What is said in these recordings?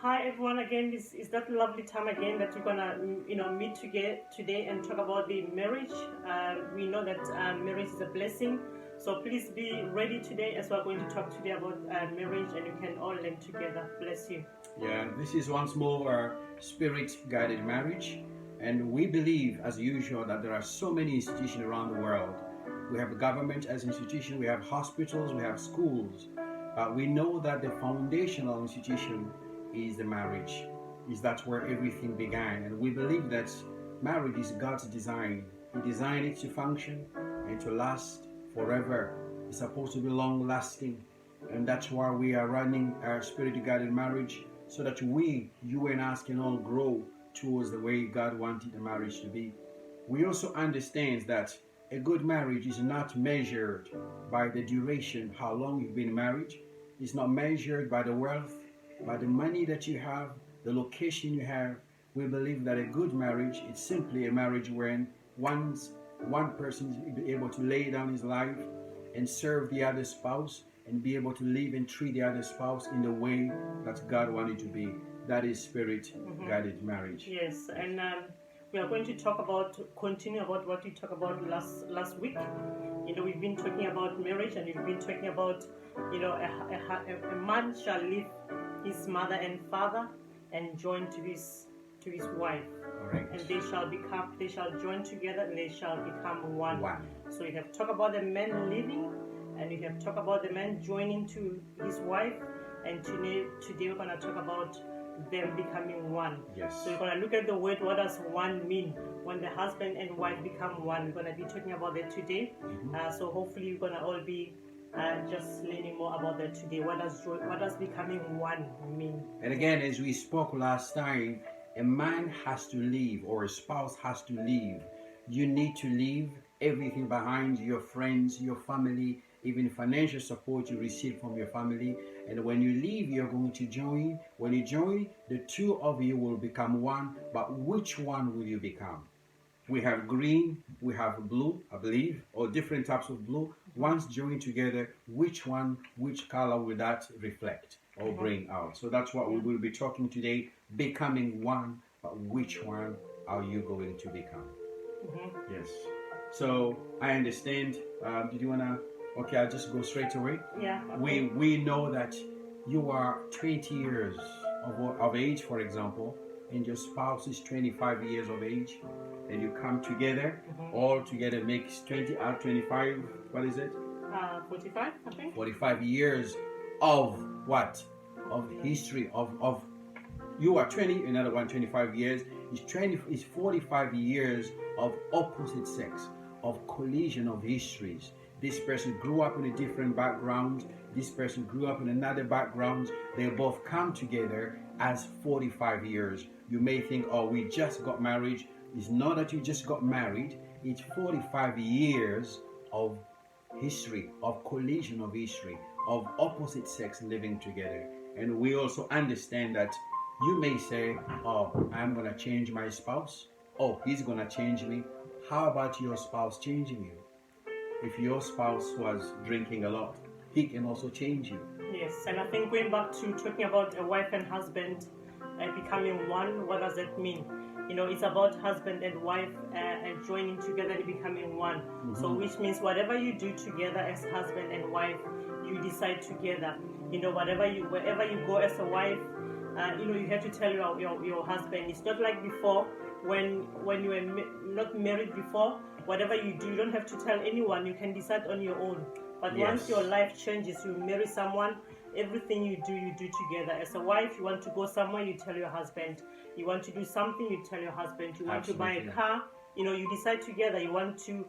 Hi everyone again. This is that lovely time again that we're gonna meet today and talk about the marriage. We know that marriage is a blessing, so please be ready today as we're going to talk today about marriage, and you can all learn together. Bless you. Yeah, this is once more our spirit-guided marriage, and we believe, as usual, that there are so many institutions around the world. We have government as institution, we have hospitals, we have schools. We know that the foundational institution is the marriage. Is that where everything began, and we believe that marriage is God's design. He designed it to function and to last forever. It's supposed to be long-lasting, and that's why we are running our spirit-guided marriage, so that you and us, can all grow towards the way God wanted the marriage to be. We also understand that a good marriage is not measured by the duration, how long you've been married. It's not measured by the wealth, by the money that you have, the location you have. We believe that a good marriage is simply a marriage when one person is able to lay down his life and serve the other spouse, and be able to live and treat the other spouse in the way that God wanted to be. That is spirit-guided marriage. Yes, and we are going to continue about what we talked about last week. We've been talking about marriage, and we've been talking about, a man shall leave his mother and father and join to his wife. Correct. And they shall join together, and they shall become one. So we have talked about the man leaving, and we have talked about the man joining to his wife, and today we're going to talk about them becoming one. Yes. So we're going to look at the word. What does one mean? When the husband and wife become one, we're going to be talking about that today. So hopefully you're going to all be just learning more about that today. What does becoming one mean? And again, as we spoke last time, a man has to leave, or a spouse has to leave. You need to leave everything behind, your friends, your family, even financial support you receive from your family. And when you leave, you're going to join. When you join, the two of you will become one. But which one will you become? We have green, we have blue, I believe, or different types of blue. Once joined together, which color will that reflect or bring out? So that's what we will be talking today, becoming one. But which one are you going to become? Yes. So I understand. Did you want to? Okay, I'll just go straight away. Yeah. Okay. We know that you are 20 years of age, for example, and your spouse is 25 years of age, and you come together, all together makes 20 out 25. What is it? 45, I think. 45 years of what? Of history of you are 20, another one 25 years. It's 45 years of opposite sex, of collision of histories. This person grew up in a different background. This person grew up in another background. They both come together as 45 years. You may think, oh, we just got married. It's not that you just got married. It's 45 years of history, of collision of history, of opposite sex living together. And we also understand that you may say, oh, I'm going to change my spouse. Oh, he's going to change me. How about your spouse changing you? If your spouse was drinking a lot, he can also change you. Yes, and I think going back to talking about a wife and husband becoming one, what does that mean? It's about husband and wife and joining together and becoming one. So which means whatever you do together as husband and wife, you decide together. Wherever you go as a wife, you have to tell your husband. It's not like before when you were not married before. Whatever you do, you don't have to tell anyone. You can decide on your own. But once your life changes, you marry someone, everything you do together. As a wife, you want to go somewhere, you tell your husband. You want to do something, you tell your husband. You want to buy a car, you decide together. You want to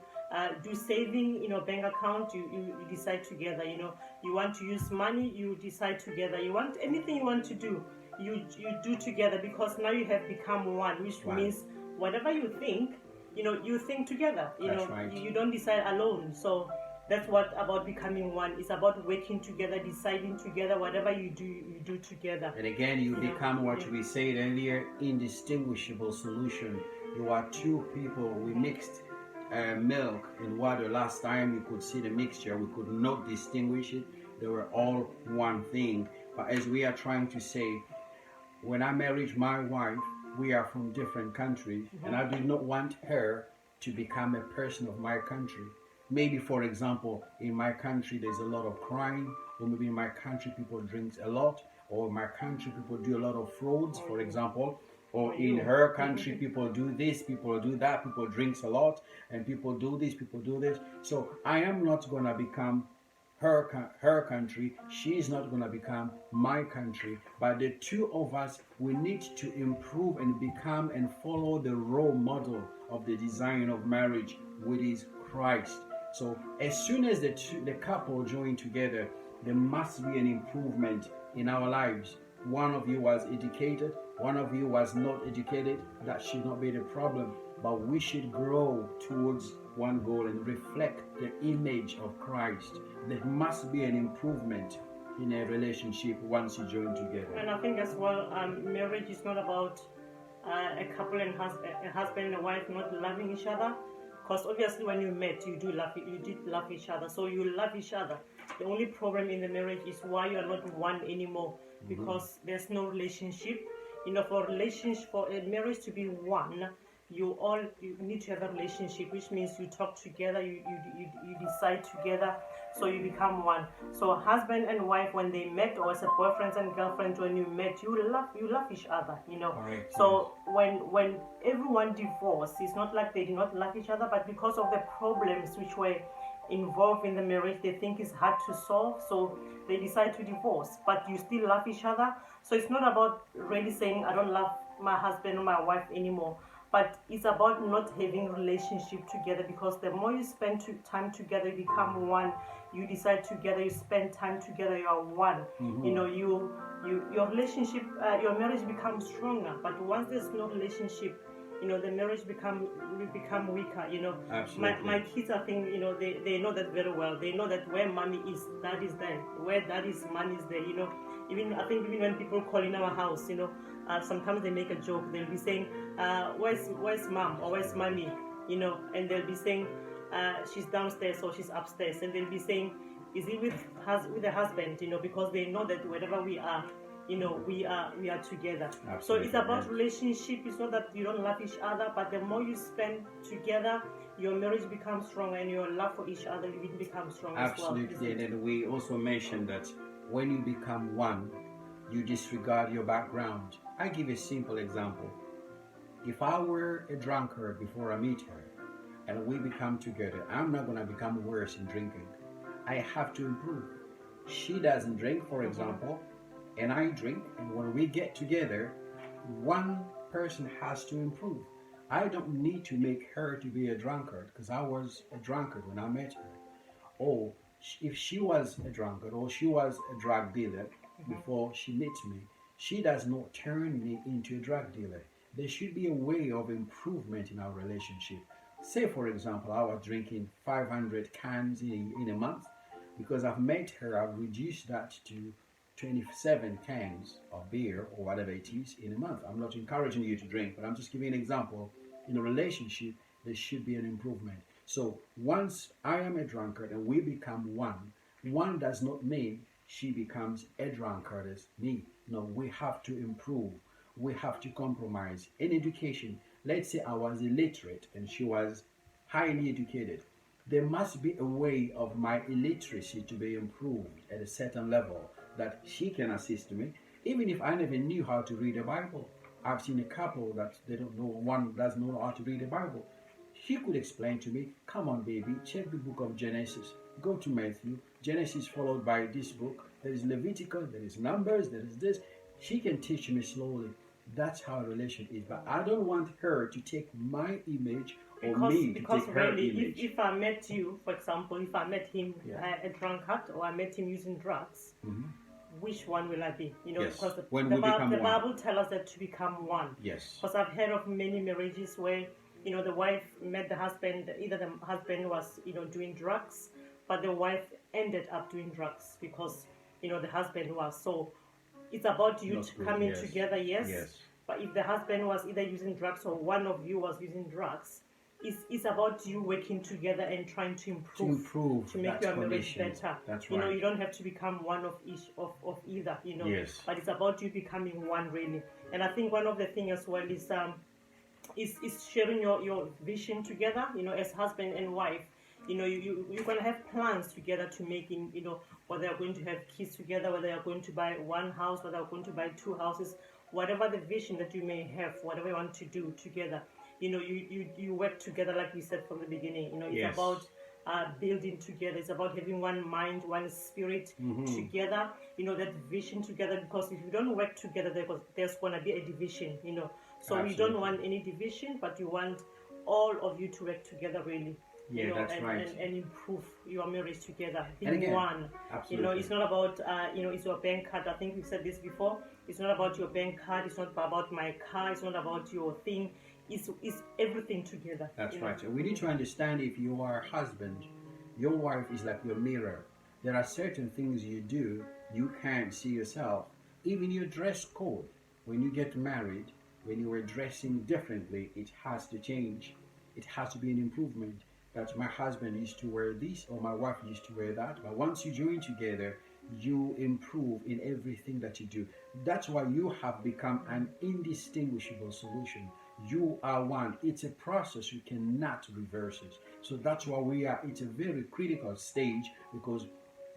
do saving in your bank account, you decide together. You want to use money, you decide together. You want anything you want to do, you do together, because now you have become one, which means whatever you think, you think together. You don't decide alone. So that's what about becoming one. It's about working together, deciding together. Whatever you do together. And again, you become what we said earlier, indistinguishable solution. You are two people. We mixed milk and water last time. You could see the mixture. We could not distinguish it. They were all one thing. But as we are trying to say, when I married my wife, we are from different countries, and I did not want her to become a person of my country. Maybe, for example, in my country there's a lot of crime, or maybe in my country people drink a lot, or in my country people do a lot of frauds, for example, or in her country people do this, people do that, people drinks a lot, and people do this, people do this. So I am not gonna become her country. She is not going to become my country, but the two of us, we need to improve and become and follow the role model of the design of marriage, which is Christ. So as soon as the couple join together, there must be an improvement in our lives. One of you was educated, one of you was not educated. That should not be the problem, but we should grow towards one goal and reflect the image of Christ. There must be an improvement in a relationship once you join together. And I think as well, marriage is not about a couple and a husband and a wife not loving each other. Because obviously when you met, you did love each other. So you love each other. The only problem in the marriage is why you are not one anymore, because there's no relationship. You know, for a marriage to be one, you need to have a relationship, which means you talk together, you decide together, so you become one. So husband and wife, when they met, or as a boyfriend and girlfriend, when you met, you love each other, you know. Correct, so yes. when everyone divorced, it's not like they did not love each other, but because of the problems which were involved in the marriage, they think it's hard to solve, so they decide to divorce. But you still love each other. So it's not about really saying I don't love my husband or my wife anymore, but it's about not having a relationship together, because the more you spend time together, you become one. You decide together, you spend time together, you are one. You know, your relationship, your marriage becomes stronger. But once there's no relationship, you know, the marriage will become weaker. You know, Absolutely. my kids, I think, you know, they know that very well. They know that where mommy is, dad is there. Where dad is, man is there. You know, even when people call in our house, you know, sometimes they make a joke. They'll be saying, where's mom, or where's mommy? You know, and they'll be saying, she's downstairs or she's upstairs, and they'll be saying, is he with the husband? You know, because they know that wherever we are, you know, we are together. Absolutely. So it's about relationship. It's not that you don't love each other, but the more you spend together, your marriage becomes strong, and your love for each other will become strong as well. Absolutely. And then we also mentioned that when you become one, you disregard your background. I give a simple example. If I were a drunkard before I meet her and we become together, I'm not going to become worse in drinking. I have to improve. She doesn't drink, for example, and I drink, and when we get together, one person has to improve. I don't need to make her to be a drunkard, because I was a drunkard when I met her. Or if she was a drunkard, or she was a drug dealer before she meets me, she does not turn me into a drug dealer. There should be a way of improvement in our relationship. Say, for example, I was drinking 500 cans in a month. Because I've met her, I've reduced that to 27 cans of beer or whatever it is in a month. I'm not encouraging you to drink, but I'm just giving an example. In a relationship, there should be an improvement. So once I am a drunkard and we become one does not mean she becomes a drunkard as me. No, we have to improve. We have to compromise. In education, let's say I was illiterate and she was highly educated. There must be a way of my illiteracy to be improved at a certain level that she can assist me, even if I never knew how to read a Bible. I've seen a couple that they don't know, one doesn't know how to read a Bible. She could explain to me, come on baby, check the book of Genesis, go to Matthew, Genesis followed by this book, there is Leviticus, there is Numbers, there is this. She can teach me slowly. That's how a relation is. But I don't want her to take my image or me to take her really, image. if I met you, for example, if I met him a drunkard, or I met him using drugs, which one will I be? You know, Yes. because When the we become one. Bible tells us that to become one. Yes. Because I've heard of many marriages where, you know, the wife met the husband, either the husband was, you know, doing drugs, but the wife ended up doing drugs because, you know, the husband was. So it's about you Not good, coming yes. together, yes. Yes. But if the husband was either using drugs or one of you was using drugs, it's about you working together and trying to improve to make that your marriage conditions. better. That's You know, right. you don't have to become one of each of either, you know. Yes. But it's about you becoming one really. And I think one of the things as well is sharing your vision together, you know, as husband and wife. You know, you're gonna have plans together to make in, you know, whether you're going to have kids together, whether you're going to buy one house, whether you're going to buy two houses, whatever the vision that you may have, whatever you want to do together. You know, you work together, like we said from the beginning. You know, it's Yes. about building together. It's about having one mind, one spirit together. You know, that vision together. Because if you don't work together, there's gonna be a division. You know, so we Absolutely. don't want any division, but you want all of you to work together really. Yeah, You know, that's right. and improve your marriage together. And Being again, one. absolutely. You know, it's not about you know, it's your bank card. I think we've said this before. It's not about your bank card. It's not about my car. It's not about your thing. It's everything together. That's you know. right. So we need to understand, if you are a husband, your wife is like your mirror. There are certain things you do, you can't see yourself. Even your dress code. When you get married, when you are dressing differently, it has to change. It has to be an improvement. That my husband used to wear this, or my wife used to wear that. But once you join together, you improve in everything that you do. That's why you have become an indistinguishable solution. You are one. It's a process. You cannot reverse it. So that's why it's a very critical stage, because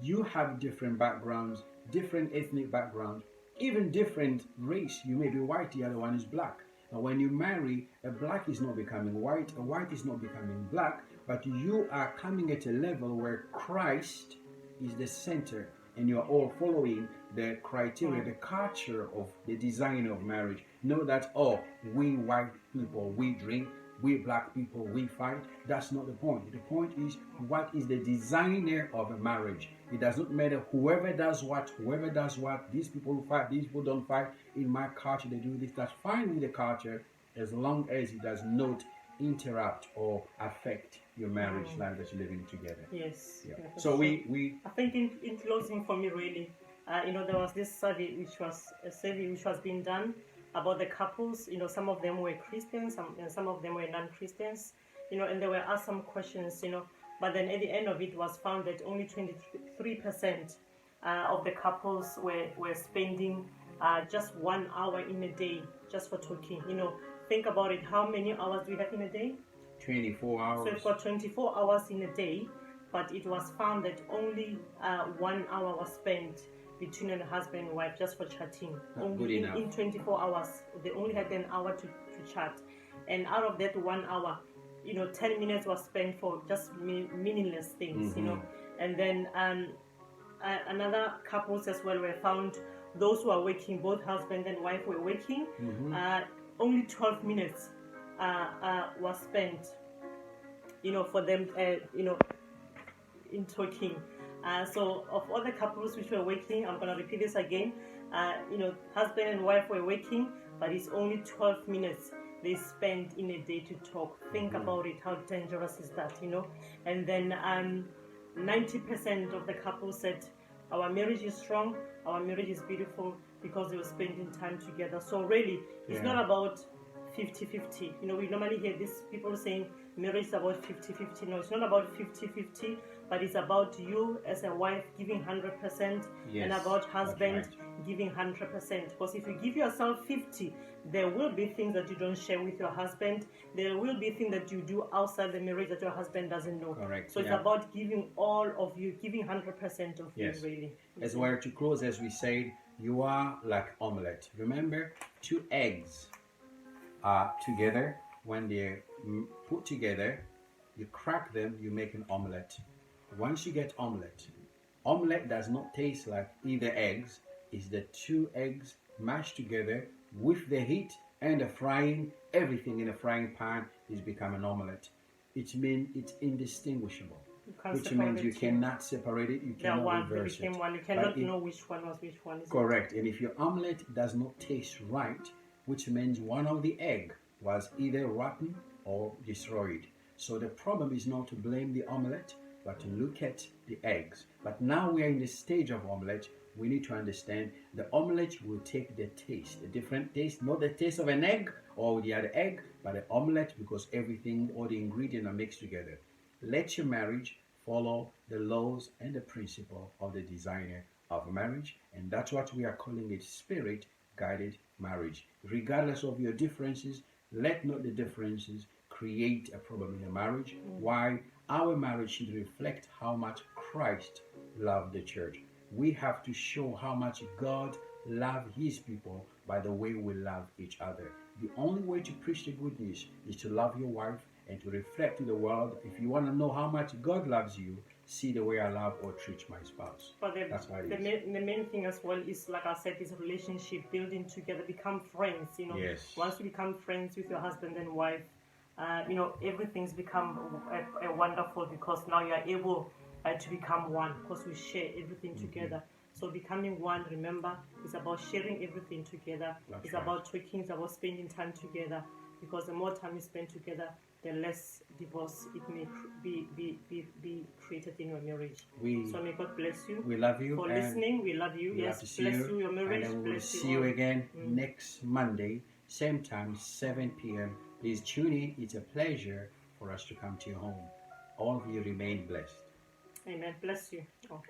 you have different backgrounds, different ethnic background, even different race. You may be white, the other one is black. Now, when you marry, a black is not becoming white, a white is not becoming black, but you are coming at a level where Christ is the center, and you are all following the criteria, the culture of the design of marriage. Know that, oh, we white people, we drink, we black people, we fight. That's not the point. The point is, what is the designer of a marriage? It does not matter whoever does what, these people fight, these people don't fight. In my culture, they do this. That's fine with the culture, as long as it does not interrupt or affect your marriage life that you're living together. Yes. Yeah. Yeah, that's So true. we I think in closing for me really, you know, there was this survey which was being done about the couples. You know, some of them were Christians, and some of them were non-Christians. You know, and they were asked some questions. You know, but then at the end of it was found that only 23% of the couples were spending just 1 hour in a day just for talking. You know, think about it. How many hours do we have in a day? 24 hours. So we've got 24 hours in a day, but it was found that only 1 hour was spent between a husband and wife just for chatting. Not Only good enough. in 24 hours, they only had an hour to chat. And out of that 1 hour, you know, 10 minutes was spent for just meaningless things, you know. And then another couples as well were found, those who are working, both husband and wife were working, only 12 minutes was spent, you know, for them, you know, in talking. So of all the couples which were working, I'm gonna repeat this again. You know, husband and wife were working, but it's only 12 minutes they spend in a day to talk. Think about it. How dangerous is that? You know. And then 90% of the couples said, our marriage is strong, our marriage is beautiful, because they were spending time together. So really, it's not about 50-50. You know, we normally hear these people saying marriage is about 50-50. No, it's not about 50-50, but it's about you as a wife giving 100%, and about husband giving 100%. Because if you give yourself 50, there will be things that you don't share with your husband. There will be things that you do outside the marriage that your husband doesn't know. Correct. So it's about giving all of you, giving 100% of you, really. As well, to close, as we said, you are like omelette. Remember, 2 eggs are together. When they're put together, you crack them, you make an omelette. Once you get omelette does not taste like either eggs. It's the 2 eggs mashed together with the heat and the frying. Everything in a frying pan is become an omelette. It means it's indistinguishable, which means you cannot separate it, you cannot reverse it. You cannot know which one was which one. Correct. And if your omelette does not taste right, which means one of the egg was either rotten or destroyed. So the problem is not to blame the omelette, but to look at the eggs. But now we are in the stage of omelette we need to understand the omelette will take the taste, a different taste, not the taste of an egg or the other egg, but the omelette, because everything, all the ingredients are mixed together. Let your marriage follow the laws and the principle of the designer of marriage, and that's what we are calling it, spirit guided marriage. Regardless of your differences, let not the differences create a problem in a marriage. Why? Our marriage should reflect how much Christ loved the church. We have to show how much God loved his people by the way we love each other. The only way to preach the good news is to love your wife and to reflect to the world. If you want to know how much God loves you, see the way I love or treat my spouse. But That's how it the, is. the main thing as well is, like I said, is relationship, building together, become friends. Yes. Once you become friends with your husband and wife, everything's become a wonderful, because now you are able to become one, because we share everything together. So becoming one, remember, is about sharing everything together. That's It's right. about talking, it's about spending time together, because the more time you spend together, the less divorce it may be created in your marriage. So may God bless you We love you for and listening. We love you. we Yes, love to see bless you. your marriage. And then we'll Bless see you all. again next Monday, same time, 7 p.m. Please tune in. It's a pleasure for us to come to your home. All of you remain blessed. Amen. Bless you. Oh.